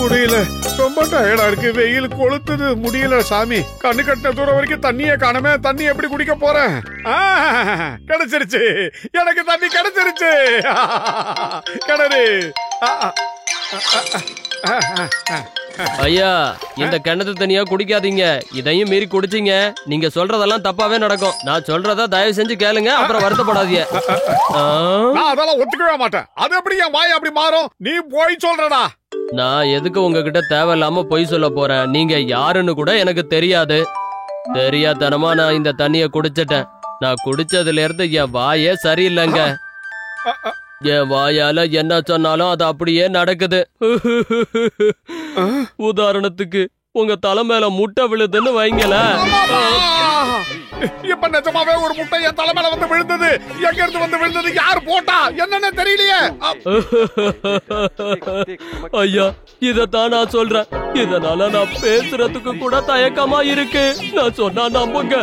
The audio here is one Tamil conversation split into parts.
முடியல, ரொம்ப டயர்டா இருக்கு. வெயில் கொளுத்துது, முடியல சாமி. கண்ணு கட்டின தூரம் வரைக்கும் தண்ணியே காணமே. தண்ணி எப்படி குடிக்க போறேன்? கிடைச்சிருச்சு, எனக்கு தண்ணி கிடைச்சிருச்சு. கிணறு. ஐயா, இந்த கிணத்து தண்ணியா குடிக்காதீங்க. இதையும் மீறி குடிச்சீங்க, நீங்க சொல்றதெல்லாம் தப்பாவே நடக்கும். நான் சொல்றத தயவு செஞ்சு கேளுங்க, அப்புறம் வருத்தப்படாதீங்க. நான் அதெல்லாம் ஒத்துக்கவே மாட்டேன். அது எப்படி என் வாய் அப்படி மாறும்? நீ போய் சொல்றடா. நான் எதுக்கு உங்ககிட்ட தேவையில்லாம பொய் சொல்ல போறேன்? நீங்க யாருன்னு கூட எனக்கு தெரியாது. தெரியாதனமா நான் இந்த தண்ணிய குடிச்சிட்டேன். நான் குடிச்சதுல இருந்து என் வாயே சரியில்லைங்க. என் வாயால என்ன சொன்னாலும் அது அப்படியே நடக்குது. உதாரணத்துக்கு உங்க தலை மேல முட்டை விழுதுன்னு வைங்கள. இப்ப நிஜமாவே ஒரு முட்டை என் தலை மேல வந்து விழுந்தது. எங்க இருந்து வந்து விழுந்தது, யார் போட்டா என்னன்னு தெரியலையே. ஐயா, இதத்தான் நான் சொல்றேன். இதனால நான் பேசுறதுக்கு கூட தயக்கமா இருக்கு. நான் சொன்னா நம்புங்க.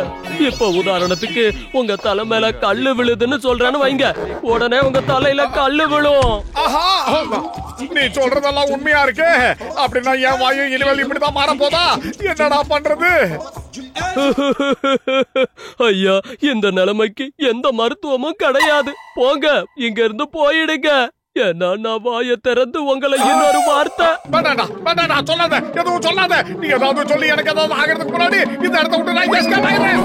இப்ப உதாரணத்துக்கு உங்க தலை மேல கல்லு விழுதுன்னு சொல்றேன்னு வைங்க, உடனே உங்க தலையில கல்லு விழும். நீ சொல்றதெல்லாம் உண்மையா இருக்கு அப்படின்னா என் வாயு இனிமேல் இப்படிதான் மாற போதா? என்னடா பண்றது? ஐயா, இந்த நிலைமைக்கு எந்த மருத்துவமும் கிடையாது. போங்க, இங்க இருந்து போயிடுங்க. ஏன்னா நான் வாயை திறந்து உங்களை இன்னொரு வார்த்தை சொல்லாத, எதுவும் சொல்லாத. நீ ஏதாவது சொல்லி எனக்கு ஏதாவது ஆகிறதுக்கு முன்னாடி இந்த இடத்த விட்டு நான் எஸ்கேப் ஆயிடுறேன்.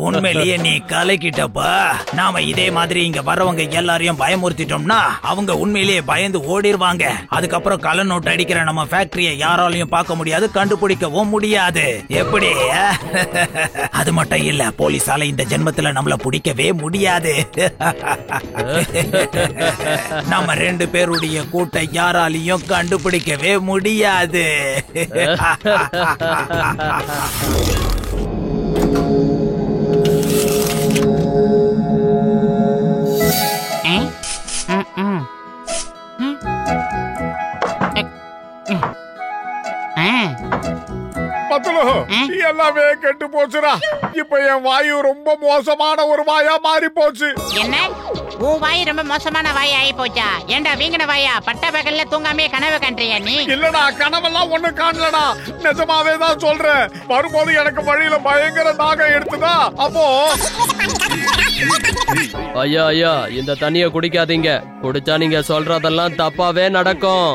உண்மையிலேயே நீ கலக்கிட்டப்பா. நாம இதே மாதிரி இங்க வரவங்க எல்லாரையும் பயமுறுத்திட்டோம்னா அவங்க உண்மையிலேயே பயந்து ஓடிடுவாங்க. அதுக்கப்புறம் கள்ள நோட்டு அடிக்கிற நம்ம ஃபேக்டரியை யாராலையும் பார்க்க முடியாது, கண்டுபிடிக்கவும் முடியாது. எப்படி? அது மட்டும் இல்ல, போலீஸால இந்த ஜென்மத்துல நம்மள பிடிக்கவே முடியாது. நம்ம ரெண்டு பேருடைய கூட்ட யாராலையும் கண்டுபிடிக்கவே முடியாது. எல்லாமே கெட்டு போச்சுடா. இப்ப என் வாயு ரொம்ப மோசமான ஒரு வாயா மாறி போச்சு. என்ன, உன் வாய் ரொம்ப மோசமான வாய் ஆகி போச்சா? ஏண்டா வீங்கன வாயா, பட்ட பகல்ல தூங்காமே கனவு கண்டியா நீ? இல்லடா, கனவெல்லாம் ஒண்ணு காணலடா, நிஜமாவே தான் சொல்றேன். வரும்போது எனக்கு வழியில பயங்கர தாகம் எடுத்துதா. அப்போ ஐயா ஐயா, இந்த தண்ணிய குடிக்காதீங்க. குடிச்சா நீங்க சொல்றதெல்லாம் தப்பாவே நடக்கும்.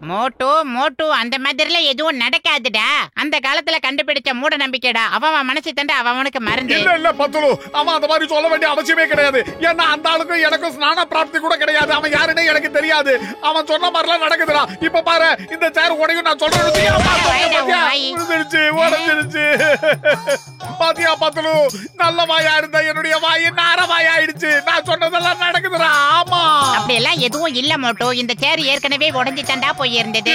மோட்டு மோட்டு, அந்த மாதிரில எதுவும் நடக்காதுடா. அந்த காலத்துல கண்டுபிடிச்ச மூட நம்பிக்கைடா. அவன் மனசு தண்டு அவனுக்கு மருந்து. இல்ல பத்துலு, அவன் அந்த மாதிரி சொல்ல வேண்டிய அவசியமே கிடையாது. ஏன்னா அந்த ஆளுக்கும் எனக்கும் ஸ்நான பிராப்தி கூட கிடையாது. அவன் யாருன்னே எனக்கு தெரியாது. அவன் சொன்ன மாதிரிலாம் நடக்குதுடா. இப்ப பாரு, இந்த சேர் உடையும். நான் சொல்றேன், உடைஞ்சிருச்சு. பாத்தியா பத்துலு, நல்ல வாயா இருந்த என்னுடைய வாய் நார வாயாயிடுச்சு. நான் சொன்னதெல்லாம் நடக்குதுடா. ஆமா, அப்படி எல்லாம் எதுவும் இல்ல மோட்டு. இந்த சேர் ஏற்கனவே உடைஞ்சு தண்டா போய் இருந்தது.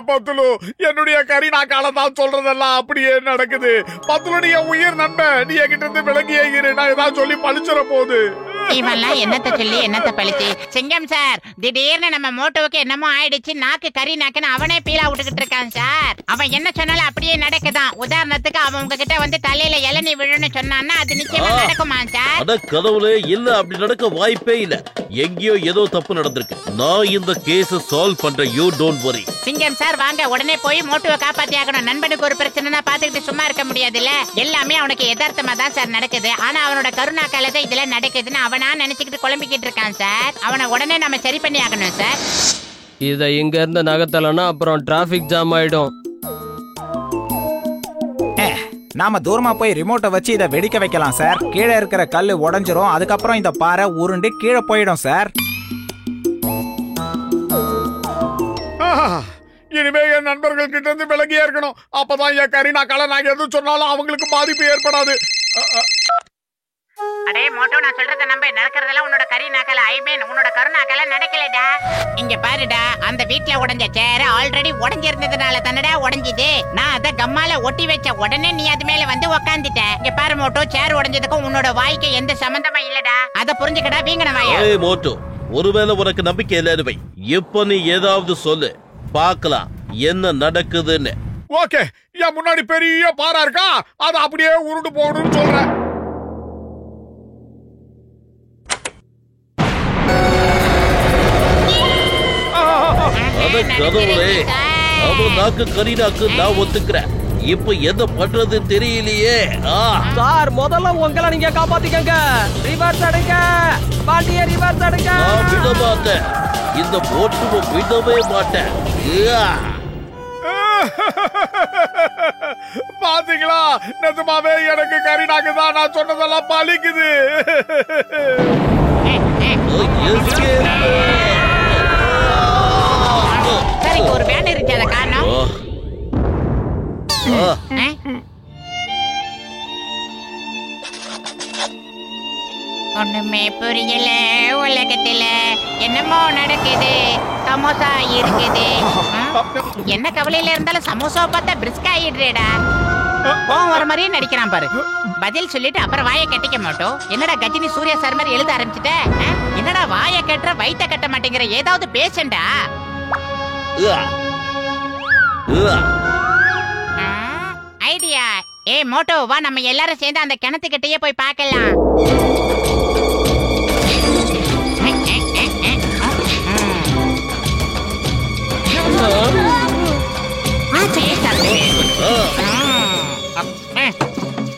பத்துலு, என்னுடைய கரீனா காலம் தான் சொல்றதெல்லாம் அப்படியே நடக்குது. பத்துலு, நீ என் உயிர் நண்பன். நீ என்கிட்ட இருந்து விலகியே இரு. நான் ஏதாவது சொல்லி பழிச்சிட போகுது. இவன்லாம் என்னத்த சொல்லி என்னத்த பழிச்சு? சிங்கம் சார், திடீர்னு நம்ம மோட்டோவுக்கு என்னமோ ஆயிடுச்சு. நாக்கு கறி நாக்குன்னு அவனே பீலா விட்டுக்கிட்டு இருக்கான் சார். அவன் என்ன சொன்னாலும் அப்படியே நடக்குதான். உதாரணத்துக்கு அவன் உங்ககிட்ட வந்து தலையில இளநீ விழுன்னு சொன்னான்னா அது நிச்சயமா நடக்குமா சார்? அட கடவுளே, இல்ல, அப்படி நடக்க வாய்ப்பே இல்ல. எங்கேயோ ஏதோ தப்பு நடந்திருக்கு. நான் இந்த கேஸ சால்வ் பண்றேன். You don't worry. சிங்கம் சார், வாங்க, உடனே போய் மோட்டோவை காப்பாத்தி ஆகணும். நண்பனுக்கு ஒரு பிரச்சனைனா பாத்துக்கிட்டு சும்மா இருக்க முடியாதுல்ல. எல்லாமே அவனுக்கு யதார்த்தமா தான் சார் நடக்குது. ஆனா அவனோட கருணா காலத்தை இதுல நடக்குதுன்னு அவனா நினைச்சுக்கிட்டு குழம்பிக்கிட்டு இருக்கான் சார். அவனை உடனே நம்ம சரி பண்ணி ஆகணும் சார். இதை இங்க இருந்து நகர்த்தலன்னா அப்புறம் டிராபிக் ஜாம் ஆயிடும். நாம தூரமா போய் ரிமோட்டை வச்சு இதை வெடிக்க வைக்கலாம் சார். கீழே இருக்கிற கல்லு உடைஞ்சிரும். அதுக்கப்புறம் இந்த பாறை உருண்டு கீழே போயிடும் சார். இனிமே என் நண்பர்கள் கிட்ட இருந்து விலகியே இருக்கணும். அப்பதான் என் கரீனா கால நான் எதுவும் சொன்னாலும் அவங்களுக்கு பாதிப்பு ஏற்படாது. அடே மோட்டோ, நான் சொல்றத நம்ப. நடக்கிறதெல்லாம் உன்னோட கறி நாக்கல, ஐ மீன் உன்னோட கருணாக்கல நடக்கலடா. இங்க பாருடா, அந்த வீட்ல உடைஞ்ச சேர் ஆல்ரெடி உடைஞ்சிருந்ததுனால தானடா உடைஞ்சுது. நான் அத கம்மால ஒட்டி வச்ச உடனே நீ அது மேல வந்து உக்காந்துட்ட. இங்க பாரு மோட்டோ, சேர் உடைஞ்சதுக்கும் உன்னோட வாய்க்கு எந்த சம்பந்தமா இல்லடா. அத புரிஞ்சுக்கடா வீங்கன வாயா. மோட்டோ, ஒருவேளை உனக்கு நம்பிக்கை இல்ல, இப்ப நீ ஏதாவது சொல்லு, பார்க்கலாம் என்ன நடக்குதுன்னு. ஓகே, என் முன்னாடி பெரிய பாறை இருக்கா, அது அப்படியே உருண்டு போகணும்னு சொல்றேன். அவன் நாக்கு கரீனாக்கு நான் ஒத்துக்கிறேன். இப்ப என்ன பண்றது தெரியலையே. சார், முதல்ல உங்களை நீங்க காப்பாத்திக்கங்க. ரிவர்ஸ் அடிங்க, பாண்டிய ரிவர்ஸ் அடிங்க. நான் விட மாட்டேன், இந்த போட்டு விடவே மாட்டேன். பாத்தீங்களா, நிஜமாவே எனக்கு கரீனாக்கு தான் நான் சொன்னதெல்லாம் பலிக்குது. சரி, ஒரு வேன் இருக்கு, அதை காணோம். ஒண்ணுமே புரியல, உலகத்துல என்னமோ நடக்குது. சமோசா இருக்குது. என்ன கவலையில இருந்தாலும் சமோசா பார்த்தா பிரிஸ்க் ஆயிடுறேடா. கோவம் வர மாதிரியே நடிக்கிறான் பாரு. பதில் சொல்லிட்டு அப்புறம் வாயை கட்டிக்க மாட்டோம். என்னடா கஜினி சூர்யா சார் மாதிரி எழுத ஆரம்பிச்சுட்ட? என்னடா வாயை கட்டுற, வயிற்ற கட்ட மாட்டேங்கிற? ஏதாவது பேசண்டா. ஐடியா. மோட்டோ, வா, நம்ம எல்லாரும் சேர்ந்து அந்த கிணத்துக்கிட்டயே போய் பார்க்கலாம்.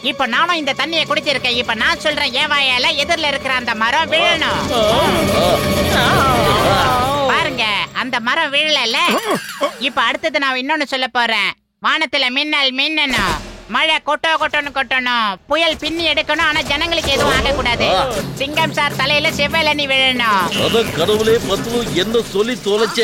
இப்ப நானும் இந்த தண்ணியை குடிச்சிருக்கேன். இப்ப நான் சொல்றேன், ஏன் வாயால எதிரில இருக்கிற அந்த மரம் விழணும். பாருங்க, அந்த மரம் விழல. இப்ப அடுத்தது நான் இன்னொன்னு சொல்ல போறேன். வானத்துல மின்னல் மின்னணும், மழை கொட்டணும், புயல் பின்னி எடுக்கணும். ஆனா ஜனங்களுக்கு எதுவும் ஆகக்கூடாது. சிங்கம் சார் தலையில செவ்வலனி விழணும். அத கடவுளே பத்து என்ன சொல்லி தொலைச்ச.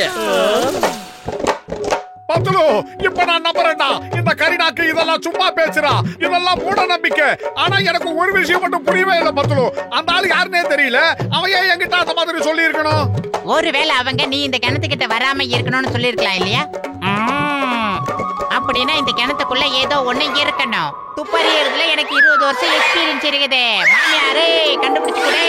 பத்துலு, இப்ப நான் நம்புறேன்டா, இந்த கரீனாக்கு இதெல்லாம் சும்மா பேசுறா, இதெல்லாம் மூட நம்பிக்கை. ஆனா எனக்கு ஒரு விஷயம் மட்டும் புரியவே இல்லை பத்துலு. அந்த ஆளு யாருன்னே தெரியல, அவன் ஏன் என்கிட்ட அந்த மாதிரி சொல்லி இருக்கணும்? ஒருவேளை அவங்க நீ இந்த கிணத்துக்கிட்ட வராம இருக்கணும்னு சொல்லிருக்கலாம் இல்லையா? அப்படின்னா இந்த கிணத்துக்குள்ள ஏதோ ஒண்ணு இருக்கணும். துப்பறியறதுல எனக்கு 20 வருஷம் எக்ஸ்பீரியன்ஸ் இருக்குது. மாமியாரே, கண்டுபிடிச்சு கொடு.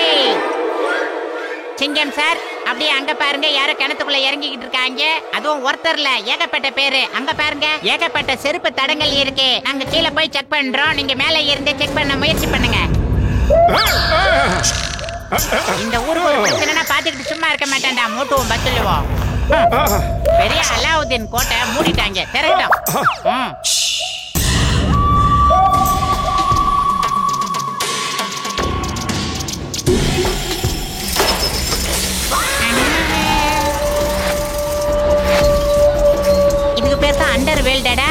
சிங்கம் சார், அப்படியே அங்க பாருங்க, யாரோ கிணத்துக்குள்ள இறங்கிக்கிட்டு இருக்காங்க. அதுவும் ஒருத்தர்ல ஏகப்பட்ட பேரு. அங்க பாருங்க, ஏகப்பட்ட செருப்பு தடங்கள் இருக்கு. நாங்க கீழே போய் செக் பண்றோம், நீங்க மேல இருந்து செக் பண்ண முயற்சி பண்ணுங்க. இந்த ஊருக்கு ஒரு பிரச்சனைனா பாத்துக்கிட்டு சும்மா இருக்க மாட்டேன்டா. மூட்டுவோம், பத்துலுவோம். பெரிய அலாவுதீன் கோட்டை மூடிட்டாங்க, திறக்கட்டும். இதுக்கு பேர் தான் அண்டர் வேல்டடா.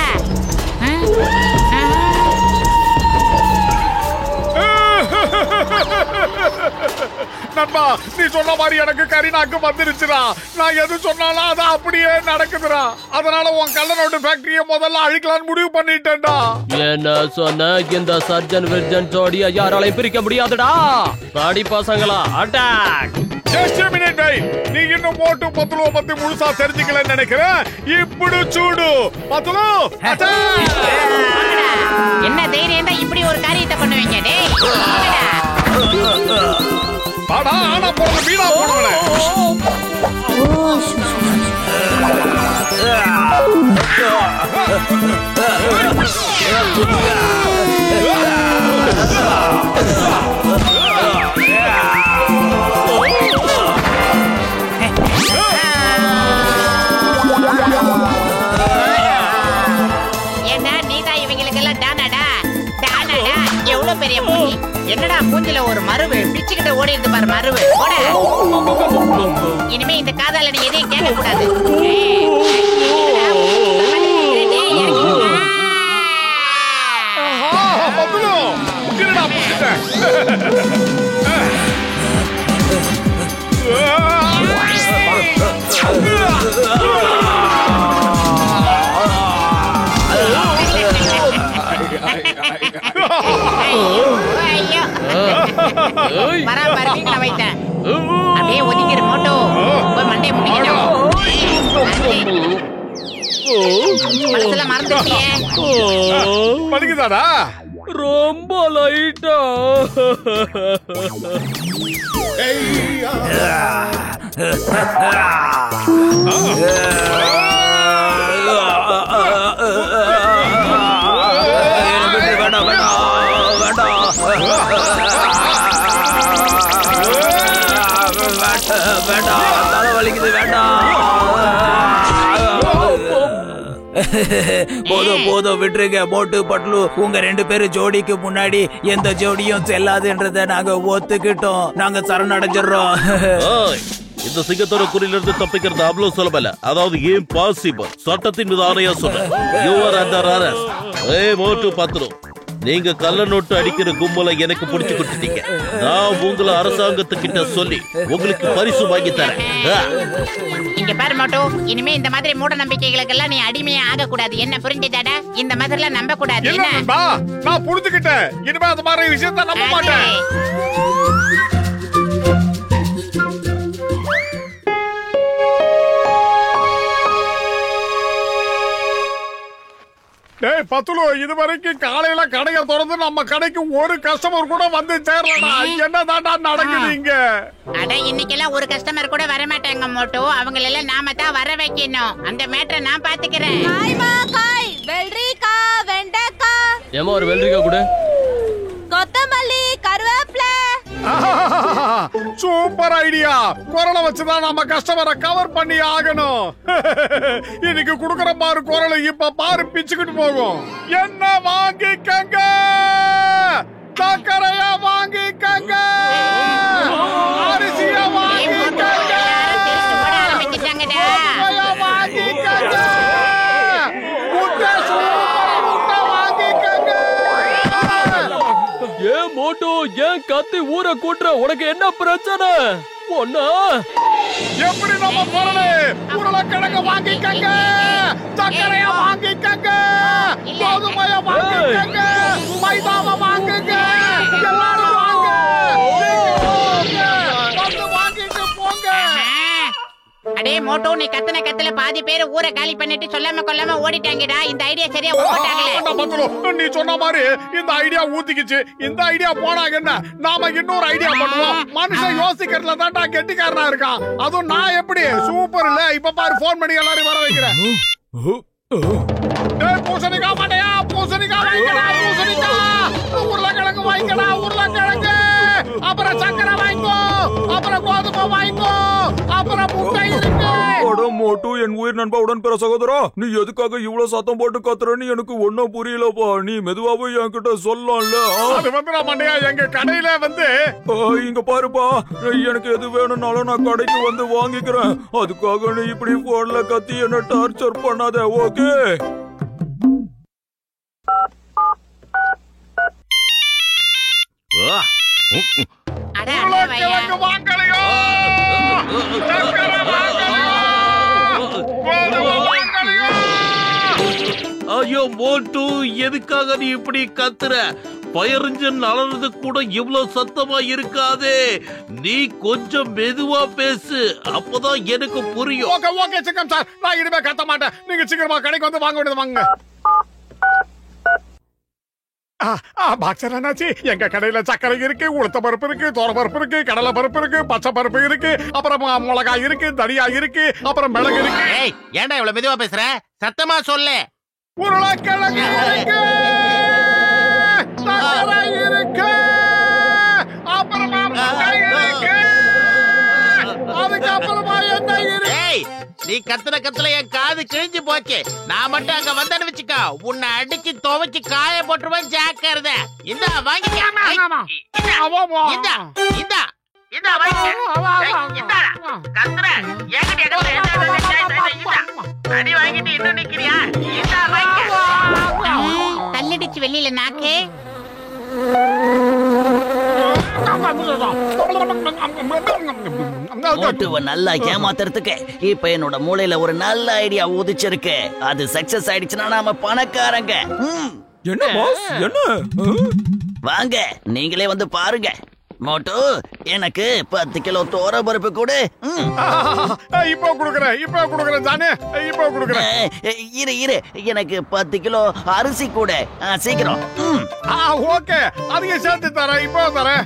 நண்பா, நீ சொன்ன மாதிரி எனக்கு கரீனாக்கு வந்துருச்சுடா. நான் எது சொன்னாலும் அது அப்படியே நடக்குதுடா. அதனால உன் கள்ள நோட்டு ஃபேக்டரியை முதல்ல அழிக்கலாம்னு முடிவு பண்ணிட்டேன்டா. என்ன சொன்ன? இந்த சர்ஜன் விர்ஜன் ஜோடியா யாராலையும் பிரிக்க முடியாதுடா. பாடி பசங்களா, அட்டாக்! ஜஸ்ட் a minute, நீ இன்னும் மோட்டு பத்துலு பத்தி முழுசா தெரிஞ்சுக்கலன்னு நினைக்கிறேன். இப்படி சூடு பத்துலு. என்ன தைரியம் தான் இப்படி ஒரு காரியத்தை பண்ணுவீங்க? பாடா, ஆனா போறது வீணா போனவனே. ஏன்னா நீதான் இவங்களுக்கெல்லாம் டானாடா. எவ்வளவு பெரிய மூஞ்சி. என்னடா மூஞ்சில ஒரு மருவு பிச்சுக்கிட்டு ஓடி இருந்து பாரு. மருவு ஓட. இனிமே இந்த காதால நீ எதையும் கேட்க கூடாது. பராபரமா வைத்தேன். அப்படியே ஒதுங்கிரு மோட்டோ. போய் மண்டையை முடிக்கணும். மனசுல மறந்துட்டியே. படிக்குதாடா? ரொம்ப லைட்டா. வேண்டாம், தலை வலிக்குது, வேண்டாம். போதும் போதும் விட்டுருங்க. மோட்டு பட்லு, உங்க 2 பேரும் ஜோடிக்கு முன்னாடி எந்த ஜோடியும் செல்லாதுன்றத நாங்க ஒத்துக்கிட்டோம். நாங்க சரணடைஞ்சிடறோம். இந்த சிங்கத்தோட குறியிலிருந்து தப்பிக்கிறது அவ்வளவு சுலபம் இல்ல. அதாவது இம்பாசிபிள். சட்டத்தின் மீது ஆணையா சொல்றேன். You are under arrest. Motu Patlu, நீங்க கள்ள நோட்டு அடிக்கிற கும்பலை எனக்கு புடிச்சு கொடுத்துட்டீங்க. நான் உங்களை அரசாங்கத்துக்கிட்ட சொல்லி உங்களுக்கு பரிசு வாங்கி தரேன். இங்க பாரு மோட்டு, இனிமே இந்த மாதிரி மூட நம்பிக்கைகளுக்கு எல்லாம் நீ அடிமையா ஆக கூடாது. என்ன புரிஞ்சுதாடா? இந்த மாதிரி எல்லாம் நம்ப கூடாது. நான் புரிஞ்சுக்கிட்டேன். இனிமே அந்த மாதிரி விஷயத்த நம்ப மாட்டேன். டேய் பத்துலு, இது வரைக்கும் காலையில கடையை திறந்து நம்ம கடைக்கு ஒரு கஸ்டமர் கூட வந்து சேரலடா. என்னதான்டா நடக்குது இங்க? அட, இன்னைக்கெல்லாம் ஒரு கஸ்டமர் கூட வர மாட்டாங்க மோட்டு. அவங்கள எல்லாம் நாம தான் வர வைக்கணும். அந்த மேட்டரை நான் பாத்துக்கிறேன். காய், வெள்ளரிக்காய், வெண்டைக்காய். ஏமா ஒரு வெள்ளரிக்காய் கொடு. கொத்தமல்லி, கருவேப்பிலை. Super idea. குரலை வச்சுதான் நம்ம கஸ்டமரை கவர் பண்ணி ஆகணும். இன்னைக்கு குடுக்கற பாரு குரலை, இப்ப பாரு பிச்சுக்கிட்டு போகும். என்ன வாங்கிக்கங்க, சக்கரையா வாங்கிக்கங்க, அரிசியா வாங்கிக்கங்க, வாங்கிக்கங்க, முட்டை சூப்பர் முட்டை வாங்கிக்கங்க. ஏன் மோட்டு, ஏன் கத்தி ஊரை கூட்டுற? உனக்கு என்ன பிரச்சனை? ஒன்னா எப்படி நம்ம பொருளை உருளைக்கிழங்கு வாங்கிக்கங்க, சக்கரையா வாங்கிக்கங்க, கோதுமைய வாங்கிக்கங்க, மைதாவை வாங்குங்க, எல்லாரும் வாங்க, வந்து வாங்கிட்டு போங்க. அடே மோட்டு, நீ கத்தன கத்துல பாதி பேர் ஊரை காலி பண்ணிட்டு சொல்லாம கொல்லாம ஓடிட்டாங்கடா. இந்த ஐடியா சரியா ஓட்டாங்களே. நீ சொன்ன மாதிரி இந்த ஐடியா ஊத்திக்கிச்சு. இந்த ஐடியா போனாங்க என்ன, நாம இன்னொரு ஐடியா பண்ணுவோம். மனுஷன் யோசிக்கிறதுல தான்டா கெட்டிக்காரனா இருக்கான். அதுவும் நான் எப்படி சூப்பர் இல்ல. இப்ப பாரு, போன் பண்ணி எல்லாரும் வர வைக்கிறேன். பூசணிக்கா மாட்டையா, பூசணிக்கா வாங்கிக்கடா, பூசணிக்கா, உருளைக்கிழங்கு வாங்கிக்கடா, உருளைக்கிழங்கு, அப்புறம் சக்கரை வாங்கிக்கோ, அப்புறம் கோதுமை வாங்கிக்கோ, அப்புறம் முட்டை இருக்கு. மோட்டு, என் உயிர் நண்பா, உடன் பிற சகோதரா, நீ எதுக்காக இவ்வளவு சத்தம் போட்டு கத்துறன்னு எனக்கு ஒன்னும் புரியலப்பா. நீ மெதுவாவே என்கிட்ட சொல்லலாம்ல. அது வந்து மாட்டையா, எங்க கடையில வந்து இங்க பாருப்பா, எனக்கு எது வேணும்னாலும் நான் கடைக்கு வந்து வாங்கிக்கிறேன். அதுக்காக நீ இப்படி போன்ல கத்தி என்ன டார்ச்சர் பண்ணாத, ஓகே? உருளைக்கிழங்கு வாங்கலையோ, சக்கரை வாங்கலையோ, கோதுமை வாங்கலையோ. ஐயோ மோட்டு, எதுக்காக நீ இப்படி கத்துற? ஃபயர் இன்ஜின் அலறது கூட இவ்வளவு சத்தமா இருக்காதே. நீ கொஞ்சம் மெதுவா பேசு, அப்பதான் எனக்கு புரியும். ஓகே ஓகே சிக்கம் சார், நான் இனிமே கத்த மாட்டேன். நீங்க சீக்கிரமா கடைக்கு வந்து வாங்க வேண்டியது வாங்க. பாக்ஸர் அண்ணாச்சி, எங்க கடையில சக்கரை இருக்கு, உளுத்த பருப்பு இருக்கு, தோர பருப்பு இருக்கு, கடலை பருப்பு இருக்கு, பச்சை பருப்பு இருக்கு, அப்புறம் மிளகாய் இருக்கு, தனியா இருக்கு, அப்புறம் மிளகு இருக்கு. ஏன்டா இவ்வளவு மெதுவா பேசுற? சத்தமா சொல்லு. உருளைக்கிழங்கு இருக்கு, சக்கரை இருக்கு, அப்புறமா முட்டை இருக்கு, அதுக்கப்புறமா என்ன இருக்கு? நீ கத்துல என் காது கிழிஞ்சு போச்சு. நான் மட்டும் அங்க வந்தேன்னு வச்சுக்கோ, உன்னை அடிச்சு துவைச்சு காய போட்டுருவேன். ஜாக்கிரதை. இந்த வாங்கிக்க, தள்ளிடுச்சு வெளியில நாக்கு. நல்லா ஏமாத்துறதுக்கு இப்ப என்னோட மூளையில ஒரு நல்ல ஐடியா உதிச்சிருக்கு. அது சக்சஸ் ஆயிடுச்சுன்னா நாம பணக்காரங்க. என்ன பாஸ், என்ன? வாங்க, நீங்களே வந்து பாருங்க. மோட்டு, எனக்கு 10 கிலோ தோர பருப்பு கொடு. இப்போ குடுக்குறேன் தானே, இப்போ குடுக்குறேன். இரு, எனக்கு 10 கிலோ அரிசி கூட, சீக்கிரம். ஓகே, அதையும் சேர்த்து தரேன், இப்போ தரேன்.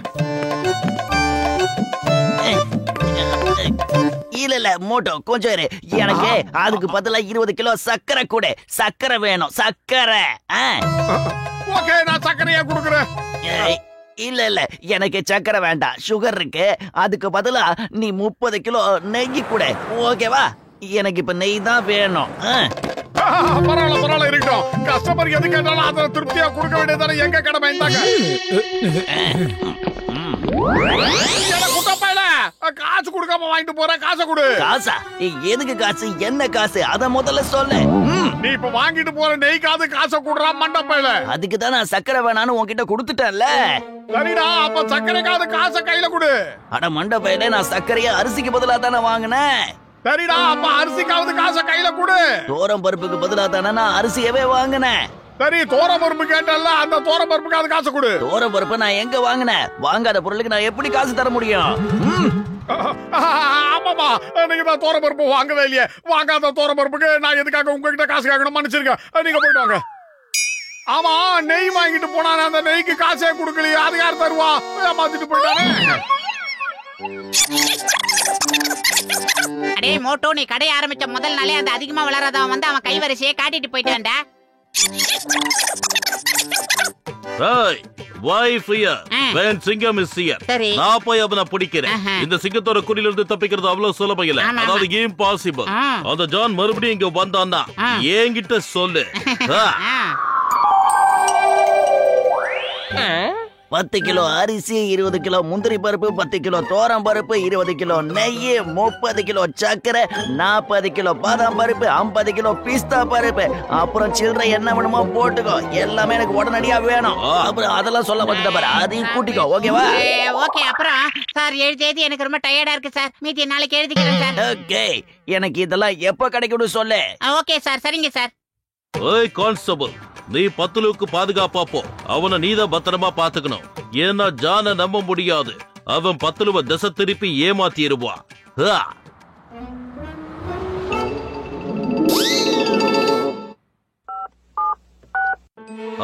இல்ல மோட்டோ, கொஞ்சம் இரு. எனக்கு அதுக்கு பதிலா 20 கிலோ சக்கரை கூட. சக்கரை வேணும், சக்கரை. ஓகே, நான் சக்கரையா குடுக்குறேன். இல்ல எனக்கு சக்கரை வேண்டாம், சுகர் இருக்கு. அதுக்கு பதிலா நீ 30 கிலோ நெய் கூட, ஓகேவா? எனக்கு இப்ப நெய் தான் வேணும். பரவாயில்ல இருக்கட்டும். கஸ்டமர் எது கேட்டாலும் அதை திருப்தியா கொடுக்க வேண்டியதானே எங்க கடமை. இருந்தாங்க காசு கொடுக்காம வாங்கிட்டு போற, காசை கொடு. காசா? எதுக்கு காசு? என்ன காசு? அத முதல்ல சொல்லு. நீ இப்ப வாங்கிட்டு போற நெய்க்காது காசை கொடுறா மண்டப்பையில. அதுக்கு தான் நான் சக்கரை வேணான்னு உன்கிட்ட கொடுத்துட்டேன்ல. சரிடா, அப்ப சக்கரைக்காது காசை கையில கொடு. அட மண்டப்பையில நான் சக்கரைய அரிசிக்கு பதிலா தானே வாங்கினேன். சரிடா, அப்ப அரிசிக்காவது காசை கையில கொடு. தோரம் பருப்புக்கு பதிலா தானே நான் அரிசியவே வாங்கினேன். சரி, தோரம் பருப்பு கேட்டல்ல, அந்த தோரம் பருப்புக்காவது காசை கொடு. தோரம் பருப்பு நான் எங்க வாங்கினேன்? வாங்காத பொருளுக்கு நான் எப்படி காசு தர முடியும்? ஆமாமா, நீங்க தான் தோரம் பருப்பு வாங்கவே இல்லையே. வாங்காத தோரம் பருப்புக்கு நான் எதுக்காக உங்ககிட்ட காசு கேட்கணும்? மன்னிச்சிருக்க, நீங்க போயிட்டு வாங்க. ஆமா, நெய் வாங்கிட்டு போனா அந்த நெய்க்கு காசே கொடுக்கலையே, அது யார் தருவா? ஏமாத்திட்டு போயிட்டானே. அடே மோட்டோ, நீ கடை ஆரம்பிச்ச முதல் நாளே அந்த அதிகமா வளராதவன் வந்து அவன் கைவரிசையை காட்டிட்டு போயிட்டான்டா. நான் போய் அவனை பிடிக்கிறேன். இந்த சிங்கத்தோட குறியில இருந்து தப்பிக்கிறது அவ்வளவு சுலபம் இல்ல. அதாவது இம்பாசிபிள். அந்த ஜான் மறுபடியும் இங்க வந்தான்னா என்கிட்ட சொல்லு. 10 கிலோ அரிசி, 20 கிலோ முந்திரி பருப்பு, 10 கிலோ தோரம் பருப்பு, 20 கிலோ நெய், 30 கிலோ சக்கரை, 40 கிலோ பாதாம் பருப்பு, 50 கிலோ பிஸ்தா பருப்பு, அப்புறம் சில்லறை என்ன வேணுமோ போட்டுக்கோ. எல்லாமே எனக்கு உடனடியா வேணும். அப்புறம் அதெல்லாம் சொல்ல மாட்டேன் பாரு, அதையும் கூட்டிக்கோ, ஓகேவா? ஓகே. அப்புறம் சார், எழுதி எனக்கு ரொம்ப டயர்டா இருக்கு சார். மீதி நாளைக்கு எழுதிக்கிறேன் சார். ஓகே, எனக்கு இதெல்லாம் எப்ப கிடைக்கும்னு சொல்லு. ஓகே சார், சரிங்க சார். ஓய் கான்ஸ்டபிள், நீ பத்துலுக்கு பாதுகாப்பா போ. அவனை நீதான் பத்திரமா பாத்துக்கணும். ஏன்னா ஜான நம்ப முடியாது. அவன் பத்துலுவ திசை திருப்பி ஏமாத்திடுவான்.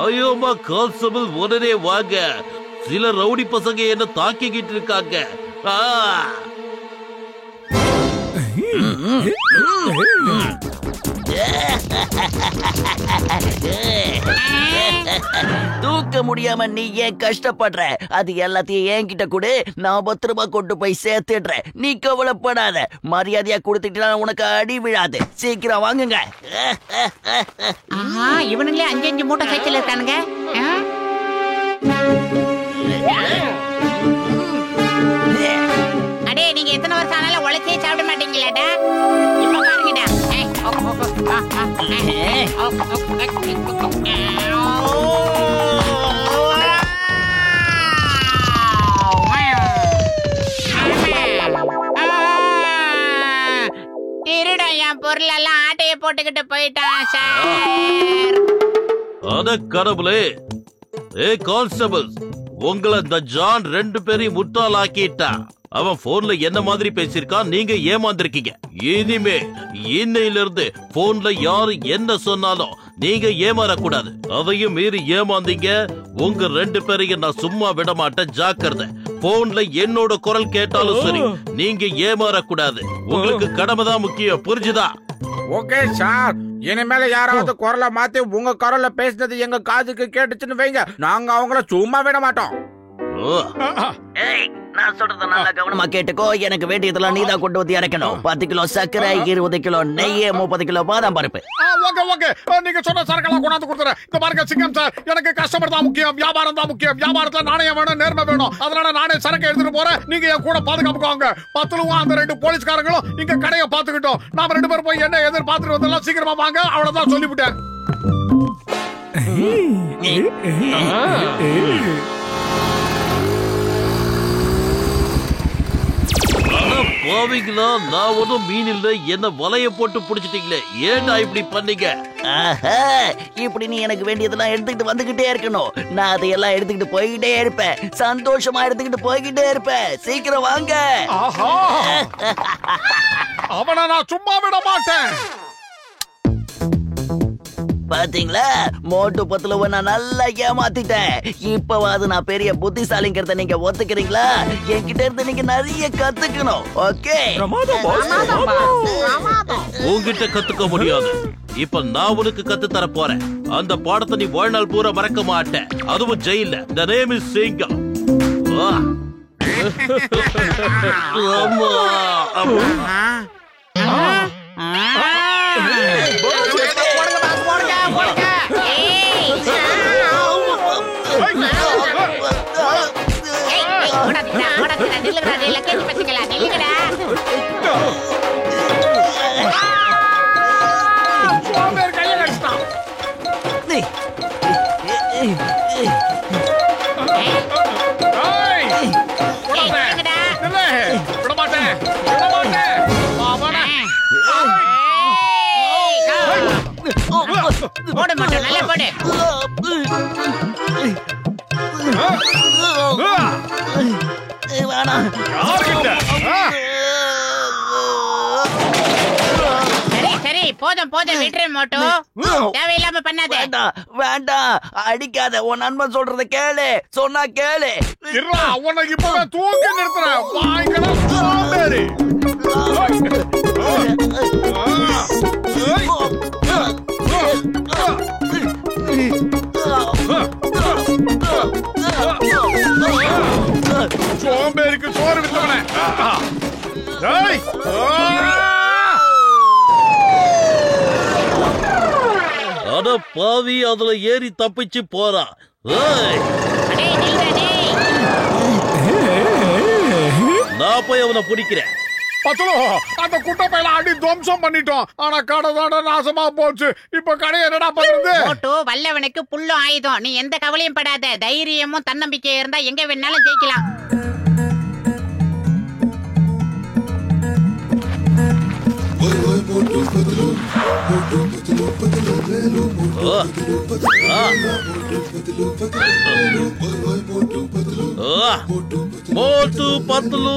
ஐயோமா கான்ஸ்டபிள், உடனே வாங்க. சில ரவுடி பசங்க என்ன தாக்கிக்கிட்டு இருக்காங்க. தூக்க முடியாம நீ ஏன் கஷ்டப்படுற? அது எல்லாத்தையும் என்கிட்ட கொடு, நான் பத்திரமா கொண்டு போய் சேர்த்துடுறேன். நீ கவலைப்படாத. மரியாதையா கொடுத்துட்டா உனக்கு அடி விழாது. சீக்கிரம் வாங்குங்க. இவனுங்களே 5 மூட்டை சைக்கிள் இருக்கானுங்க. அடே, நீங்க எத்தனை வருஷம் ஆனாலும் உழைச்சே சாப்பிட மாட்டீங்களாடா? இப்ப பாருங்கடா. திருட என் பொருள் எல்லாம் ஆட்டைய போட்டுக்கிட்டு போயிட்டான் சார். அட கடவுளே! ஏ கான்ஸ்டபிள், உங்களை இந்த ஜான் 2 பேரையும் முட்டாளாக்கிட்டா. அவன் போன்ல என்ன மாதிரி பேசிருக்கான், நீங்க ஏமாந்திருக்கீங்க. இனிமே இன்னையில இருந்து போன்ல யாரு என்ன சொன்னாலும் நீங்க ஏமாறக்கூடாது. அதையும் மீறி ஏமாந்தீங்க, உங்க 2 பேரையும் நான் சும்மா விட மாட்டேன். ஜாக்கிரதை. போன்ல என்னோட குரல் கேட்டாலும் சரி, நீங்க ஏமாறக்கூடாது. உங்களுக்கு கடமை தான் முக்கியம், புரிஞ்சுதா? ஓகே சார், இனிமேல யாராவது குரலை மாத்தி உங்க குரல்ல பேசினது எங்க காதுக்கு கேட்டுச்சுன்னு வைங்க, நாங்க அவங்கள சும்மா விட மாட்டோம். நான் சொல்றத நல்லா கவனமா கேட்டுக்கோ. எனக்கு வேண்டியதெல்லாம் நீதான் கொண்டு வந்து இறக்கணும். 10 கிலோ சர்க்கரை, 20 கிலோ நெய், 30 கிலோ பாதாம் பருப்பு. நீங்க சொன்ன சரக்கெல்லாம் கொண்டாந்து கொடுத்துறேன். இந்த பாருங்க சிங்கம் சார், எனக்கு கஸ்டமர் தான் முக்கியம், வியாபாரம் தான் முக்கியம். வியாபாரத்துல நாணயம் வேணும், நேர்மை வேணும். அதனால நானே சரக்கு எடுத்துட்டு போறேன். நீங்க என் கூட பாதுகாப்புக்கு வாங்க. 10 அந்த 2 போலீஸ்காரங்களும் இங்க கடையை பாத்துக்கிட்டோம். நாம 2 பேரும் போய் என்ன எதிர்பார்த்துட்டு வந்தெல்லாம் சீக்கிரமா வாங்க. அவ்வளவுதான் சொல்லிவிட்டேன். பாவிங்களா, நான் ஒன்னும் மீன் இல்ல, என்ன வலைய போட்டு புடிச்சிட்டீங்களே, ஏன்டா இப்படி பண்ணீங்க? இப்படி நீ எனக்கு வேண்டியதெல்லாம் எடுத்துக்கிட்டு வந்துகிட்டே இருக்கணும். நான் அதையெல்லாம் எடுத்துக்கிட்டு போய்கிட்டே இருப்பேன். சந்தோஷமா எடுத்துக்கிட்டு போய்கிட்டே இருப்பேன். சீக்கிரம் வாங்க. அவனை நான் சும்மா விட மாட்டேன். பாத்தீங்களா, மோட்டு பத்துல நான் நல்லா ஏமாத்திட்டேன். இப்பவாது நான் பெரிய புத்திசாலிங்கிறத நீங்க ஒத்துக்கிறீங்களா? என்கிட்ட இருந்து நீங்க நிறைய கத்துக்கணும். ஓகே, உன்கிட்ட கத்துக்க முடியாது. இப்ப நான் உனக்கு கத்து தர போறேன். அந்த பாடத்தை நீ வாழ்நாள் பூரா மறக்க மாட்டேன். அதுவும் ஜெயில. The name is சிங்கம். ஆமா போடு மாட்டோம் நல்லா போடு சரி சரி போதும் போதும் விட்டுரு மோட்டோ தேவையில்லாம பண்ணாத வேண்டாம் அடிக்காத உன் நண்பன் சொல்றத கேளு சொன்னா கேளு அவனை இப்பவே தூக்கி நிறுத்துறேன் வாங்கடா சோம்பேறி சோம்பேறிக்கு சோறு வித்தவனே அட பாவி அதுல ஏறி தப்பிச்சு போறா நான் போய் அவனை பிடிக்கிறேன் பத்துலோ அந்த குட்டப்பையில அடி துவம்சம் பண்ணிட்டோம் ஆனா கடை தாட நாசமா போச்சு இப்ப கடை என்னடா பண்றது மோட்டோ வல்லவனுக்கு புல்லும் ஆயுதம் நீ எந்த கவலையும் படாத தைரியமும் தன்னம்பிக்கையும் இருந்தா எங்க வேணாலும் ஜெயிக்கலாம் மோட்டு பத்லு